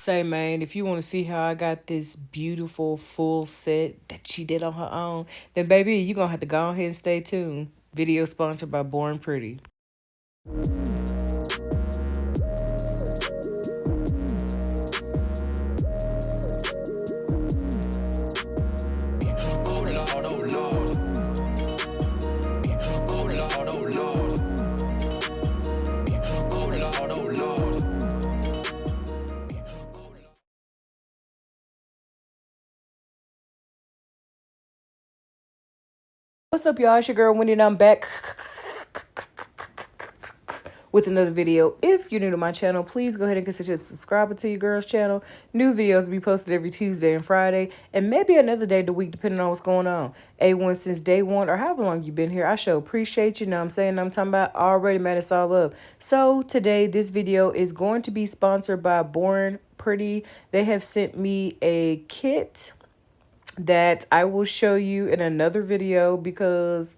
Say, man, if you want to see how I got this beautiful full set that she did on her own, then baby, you're going to have to go ahead and stay tuned. Video sponsored by Born Pretty. What's up, y'all? It's your girl Wendy, and I'm back with another video. If you're new to my channel, please go ahead and consider subscribing to your girl's channel. New videos will be posted every Tuesday and Friday, and maybe another day of the week, depending on what's going on. A1 since day one, or however long you've been here. I sure appreciate you. Know what I'm saying? I'm talking about already, man. It's all up. So today, this video is going to be sponsored by Born Pretty. They have sent me a kit that I will show you in another video because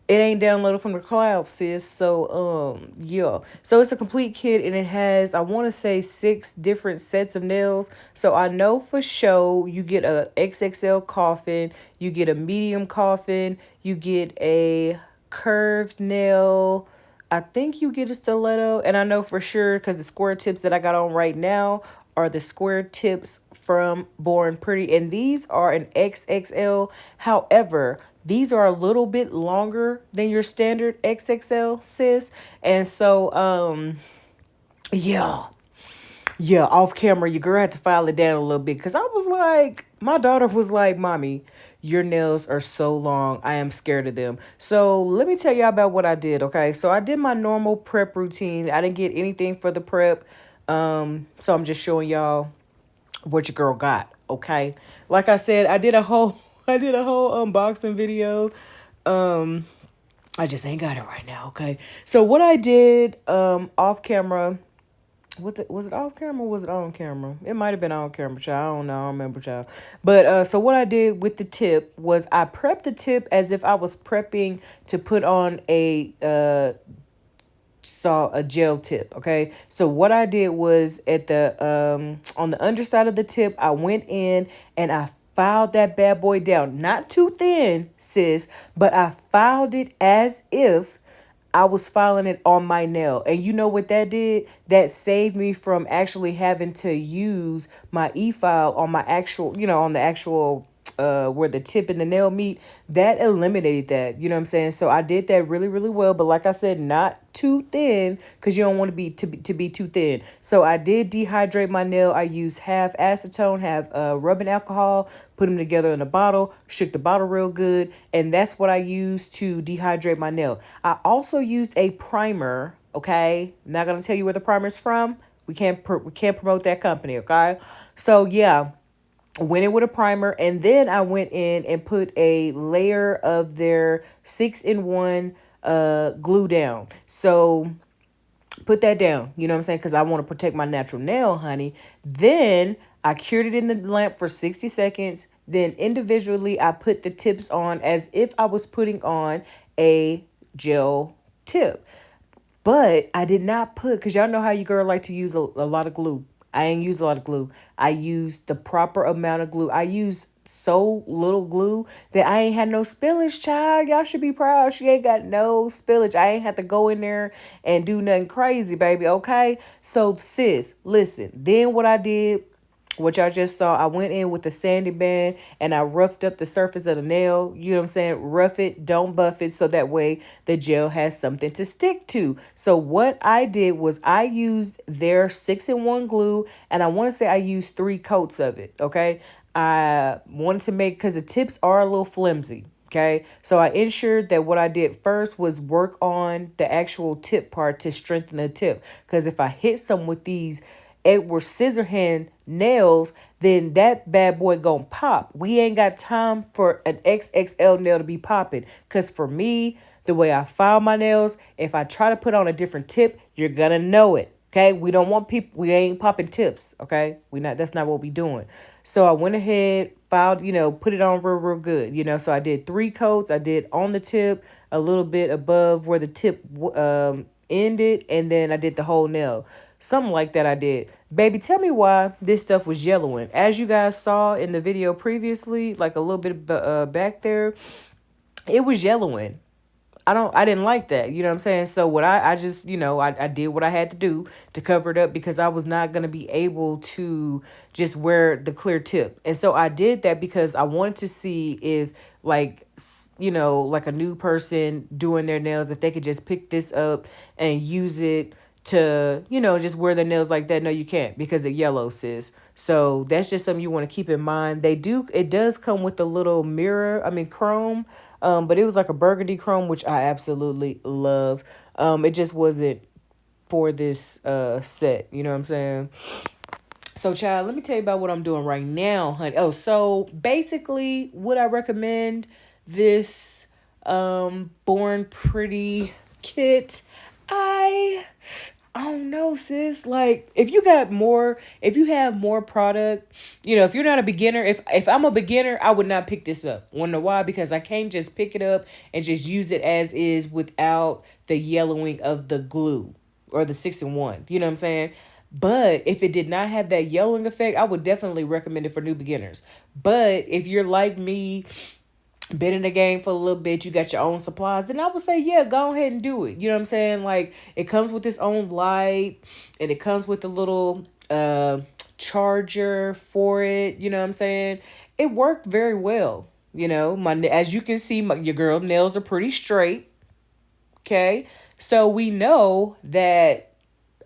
it ain't downloaded from the cloud, sis. So yeah, so it's a complete kit, and it has, I want to say, 6 different sets of nails. So I know for sure you get a XXL coffin, you get a medium coffin, you get a curved nail, I think you get a stiletto, and I know for sure because the square tips that I got on right now are the square tips from Born Pretty, and these are an XXL. However, these are a little bit longer than your standard XXL, sis. And so, yeah. Yeah, off camera, your girl had to file it down a little bit because I was like, my daughter was like, Mommy, your nails are so long. I am scared of them. So let me tell y'all about what I did, okay? So I did my normal prep routine. I didn't get anything for the prep. So I'm just showing y'all what your girl got, okay? Like I said, I did a whole unboxing video. Um, I just ain't got it right now, okay? So what I did off camera, was it off camera or was it on camera? It might have been on camera, child. I don't know. I don't remember, child. But so what I did with the tip was I prepped the tip as if I was prepping to put on a gel tip. Okay, so what I did was at the on the underside of the tip, I went in and I filed that bad boy down, not too thin, sis, but I filed it as if I was filing it on my nail. And you know what that did? That saved me from actually having to use my e-file on my actual, on the actual where the tip and the nail meet. That eliminated that. You know what I'm saying? So I did that really, really well. But like I said, not too thin because you don't want to be too thin. So I did dehydrate my nail. I used half acetone, half rubbing alcohol, put them together in a bottle, shook the bottle real good, and that's what I used to dehydrate my nail. I also used a primer. Okay, I'm not gonna tell you where the primer is from. We can't promote that company. Okay, so yeah, went in with a primer, and then I went in and put a layer of their 6-in-1 glue down. So put that down, you know what I'm saying? Because I want to protect my natural nail, honey. Then I cured it in the lamp for 60 seconds. Then individually, I put the tips on as if I was putting on a gel tip. But I did not put, because y'all know how you girl like to use a lot of glue. I ain't used a lot of glue. I used the proper amount of glue. I used so little glue that I ain't had no spillage, child. Y'all should be proud. She ain't got no spillage. I ain't had to go in there and do nothing crazy, baby, okay? So, sis, listen. Then what I did, what y'all just saw, I went in with the sanding band and I roughed up the surface of the nail. You know what I'm saying? Rough it, don't buff it, so that way the gel has something to stick to. So what I did was I used their 6-in-1 glue, and I want to say I used 3 coats of it, okay? I wanted to make, because the tips are a little flimsy. Okay, so I ensured that what I did first was work on the actual tip part to strengthen the tip. Because if I hit some with these Edward Scissorhand nails, then that bad boy gonna pop. We ain't got time for an XXL nail to be popping. Because for me, the way I file my nails, if I try to put on a different tip, you're gonna know it. Okay, we don't want people, we ain't popping tips. Okay, that's not what we doing. So I went ahead, filed, put it on real, real good. So I did 3 coats. I did on the tip, a little bit above where the tip ended, and then I did the whole nail. Something like that I did. Baby, tell me why this stuff was yellowing. As you guys saw in the video previously, like a little bit back there, it was yellowing. I didn't like that. You know what I'm saying? So what I just, I did what I had to do to cover it up because I was not going to be able to just wear the clear tip. And so I did that because I wanted to see if like, like a new person doing their nails, if they could just pick this up and use it to, just wear their nails like that. No, you can't because it yellows, sis. So that's just something you want to keep in mind. It does come with a little mirror, chrome, but it was like a burgundy chrome, which I absolutely love. It just wasn't for this set, you know what I'm saying? So, child, let me tell you about what I'm doing right now, honey. Oh, so basically, would I recommend this Born Pretty kit? I I don't know, sis. Like, if you have more product, if you're not a beginner, if I'm a beginner, I would not pick this up. Wanna know why? Because I can't just pick it up and just use it as is without the yellowing of the glue or the 6-in-1. You know what I'm saying? But if it did not have that yellowing effect, I would definitely recommend it for new beginners. But if you're like me, been in the game for a little bit, you got your own supplies, then I would say, yeah, go ahead and do it. You know what I'm saying? Like, it comes with its own light and it comes with a little charger for it. You know what I'm saying? It worked very well. As you can see, your girl nails are pretty straight. Okay. So we know that,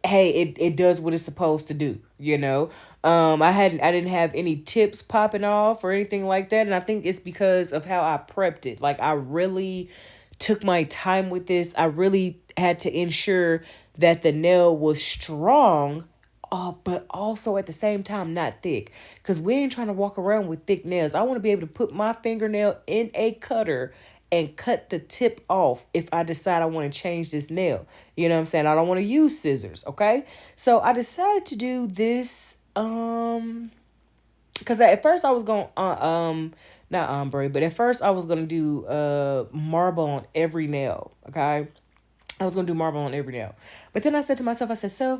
hey, it does what it's supposed to do. I didn't have any tips popping off or anything like that, and I think it's because of how I prepped it. Like, I really took my time with this. I really had to ensure that the nail was strong, but also at the same time not thick, because we ain't trying to walk around with thick nails. I want to be able to put my fingernail in a cutter and cut the tip off if I decide I want to change this nail. You know what I'm saying? I don't want to use scissors, okay? So I decided to do this because at first I was going not ombre, but at first I was going to do marble on every nail, okay? I was going to do marble on every nail. But then I said to myself,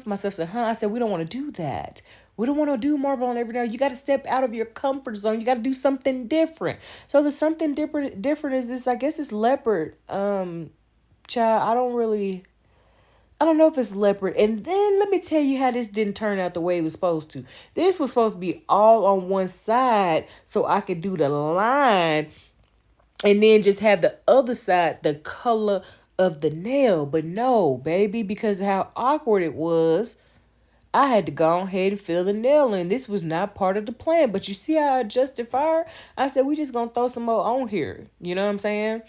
myself said, I said, we don't want to do that. We don't want to do marble on every nail. You got to step out of your comfort zone. You got to do something different. So the something different is this, I guess it's leopard. Child, I don't know if it's leopard. And then let me tell you how this didn't turn out the way it was supposed to. This was supposed to be all on one side so I could do the line and then just have the other side the color of the nail. But no, baby, because of how awkward it was, I had to go ahead and fill the nail in. This was not part of the plan. But you see how I adjusted fire? I said, we just going to throw some more on here. You know what I'm saying?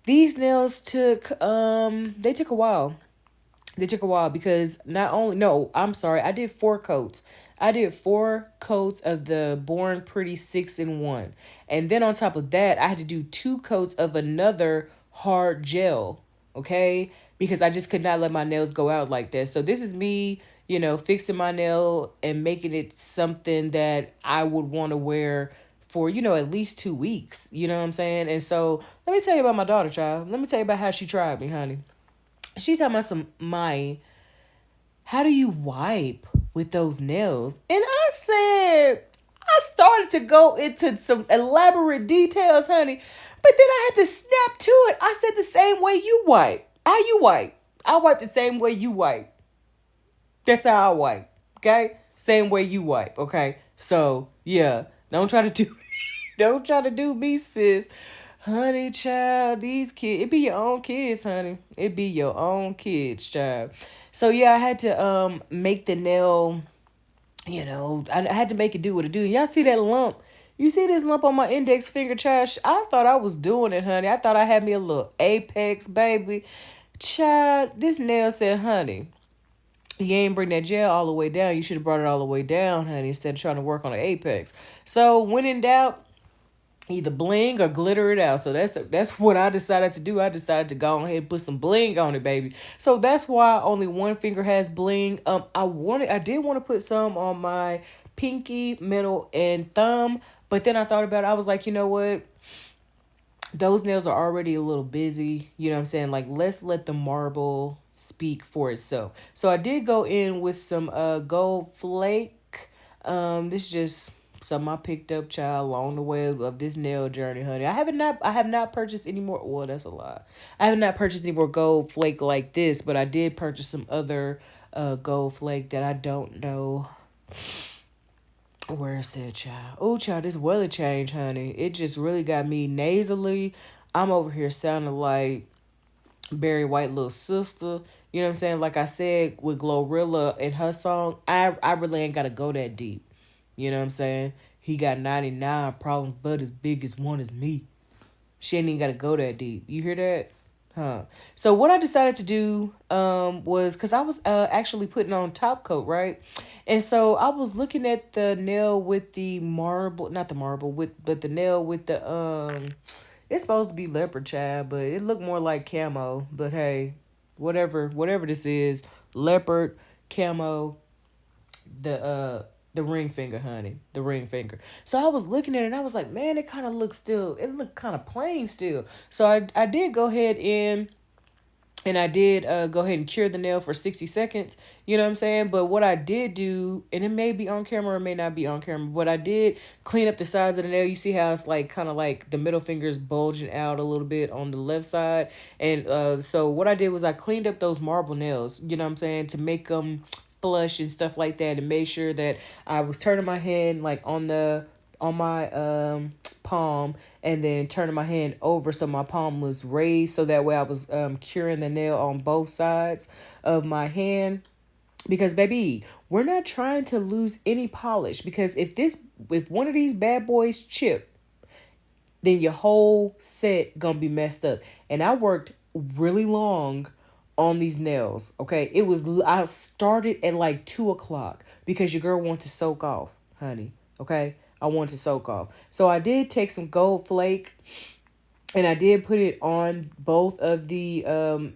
These nails they took a while. They took a while because no, I'm sorry. I did 4 coats. I did 4 coats of the Born Pretty 6-in-1. And then on top of that, I had to do 2 coats of another hard gel. Okay? Because I just could not let my nails go out like that. So this is me, fixing my nail and making it something that I would want to wear for, at least 2 weeks. You know what I'm saying? And so let me tell you about my daughter, child. Let me tell you about how she tried me, honey. She talking about how do you wipe with those nails? And I said, I started to go into some elaborate details, honey. But then I had to snap to it. I said the same way you wipe. How you wipe? I wipe the same way you wipe. That's how I wipe. Okay? Same way you wipe. Okay? So, yeah. Don't try to do me, sis. Honey, child, these kids, it be your own kids, honey. It be your own kids, child. So yeah, I had to make the nail, I had to make it do what it do. Y'all see that lump? You see this lump on my index finger, child? I thought I was doing it, honey. I thought I had me a little apex, baby. Child, this nail said, honey, you ain't bring that gel all the way down. You should have brought it all the way down, honey, instead of trying to work on the apex. So when in doubt, either bling or glitter it out. So that's what I decided to do. I decided to go ahead and put some bling on it, baby. So that's why only one finger has bling. I did want to put some on my pinky, middle, and thumb, but then I thought about it. I was like, you know what? Those nails are already a little busy. You know what I'm saying? Like, let's let the marble speak for itself. So I did go in with some gold flake. This is just something I picked up, child, along the way of this nail journey, honey. I have not purchased any more. Well, that's a lot. I have not purchased any more gold flake like this, but I did purchase some other gold flake that I don't know where is it, child. Oh, child, this weather change, honey. It just really got me nasally. I'm over here sounding like Barry White little sister. You know what I'm saying? Like I said with Glorilla and her song, I really ain't gotta go that deep. You know what I'm saying? He got 99 problems, but as big as one is me. She ain't even gotta go that deep. You hear that? Huh. So what I decided to do was because I was actually putting on top coat, right? And so I was looking at the nail with the marble, not the marble, with but the nail with the it's supposed to be leopard, child, but it looked more like camo. But hey, whatever this is, leopard, camo, the ring finger, honey, the ring finger. So I was looking at it and I was like, man, it kind of looks still, it looked kind of plain still. So I did go ahead and I did go ahead and cure the nail for 60 seconds. You know what I'm saying? But what I did do, and it may be on camera or may not be on camera, but I did clean up the sides of the nail. You see how it's like kind of like the middle finger's bulging out a little bit on the left side. And so what I did was I cleaned up those marble nails, you know what I'm saying, to make them flush and stuff like that, and make sure that I was turning my hand like on my palm, and then turning my hand over so my palm was raised, so that way I was curing the nail on both sides of my hand. Because baby, we're not trying to lose any polish, because if one of these bad boys chip, then your whole set gonna be messed up. And I worked really long on these nails. Okay, I started at like 2 o'clock because your girl wants to soak off, honey. Okay, I want to soak off. So I did take some gold flake and I did put it on both of the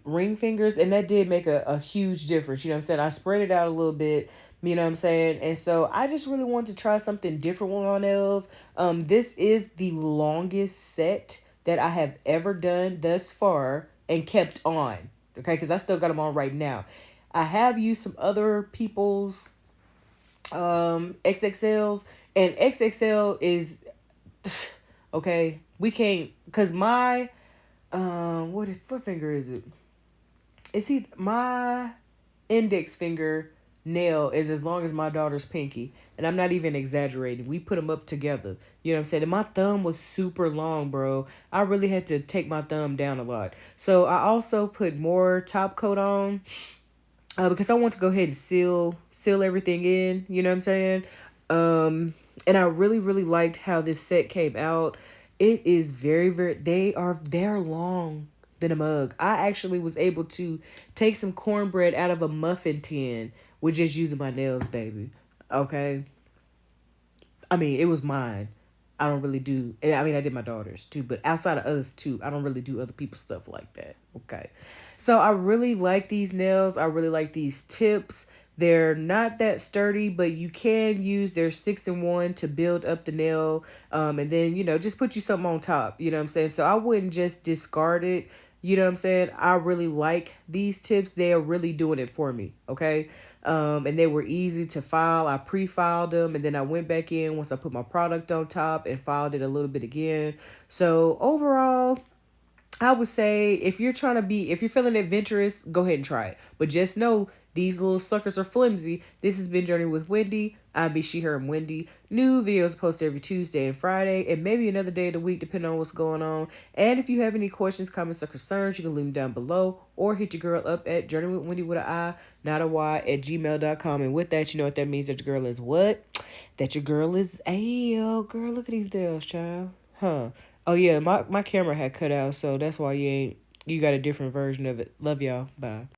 ring fingers, and that did make a huge difference. You know what I'm saying? I spread it out a little bit, you know what I'm saying? And so I just really wanted to try something different with my nails. This is the longest set that I have ever done thus far and kept on. Okay, because I still got them on right now. I have used some other people's XXLs, and XXL is okay. We can't, because my what finger is it? My index finger nail is as long as my daughter's pinky, and I'm not even exaggerating. We put them up together. You know what I'm saying? And my thumb was super long, bro. I really had to take my thumb down a lot. So I also put more top coat on because I want to go ahead and seal everything in. You know what I'm saying? And I really liked how this set came out. It is very they're long than a mug. I actually was able to take some cornbread out of a muffin tin with just using my nails, baby. Okay. I mean, it was mine. I don't really do, I mean, I did my daughter's too, but outside of us too, I don't really do other people's stuff like that. Okay. So I really like these nails. I really like these tips. They're not that sturdy, but you can use their 6-in-1 to build up the nail. And then, just put you something on top. You know what I'm saying? So I wouldn't just discard it. You know what I'm saying? I really like these tips. They are really doing it for me. Okay. And they were easy to file. I pre-filed them, and then I went back in once I put my product on top and filed it a little bit again. So overall, I would say if you're feeling adventurous, go ahead and try it. But just know these little suckers are flimsy. This has been Journey with Wendi. I'm be she, her, and Wendi. New videos posted every Tuesday and Friday, and maybe another day of the week, depending on what's going on. And if you have any questions, comments, or concerns, you can leave them down below or hit your girl up at journeywithwendy with an I, not a Y, at gmail.com. And with that, you know what that means, that your girl is what? That your girl is, ayo, girl, look at these nails, child. Huh. Oh, yeah, my camera had cut out, so that's why you got a different version of it. Love y'all. Bye.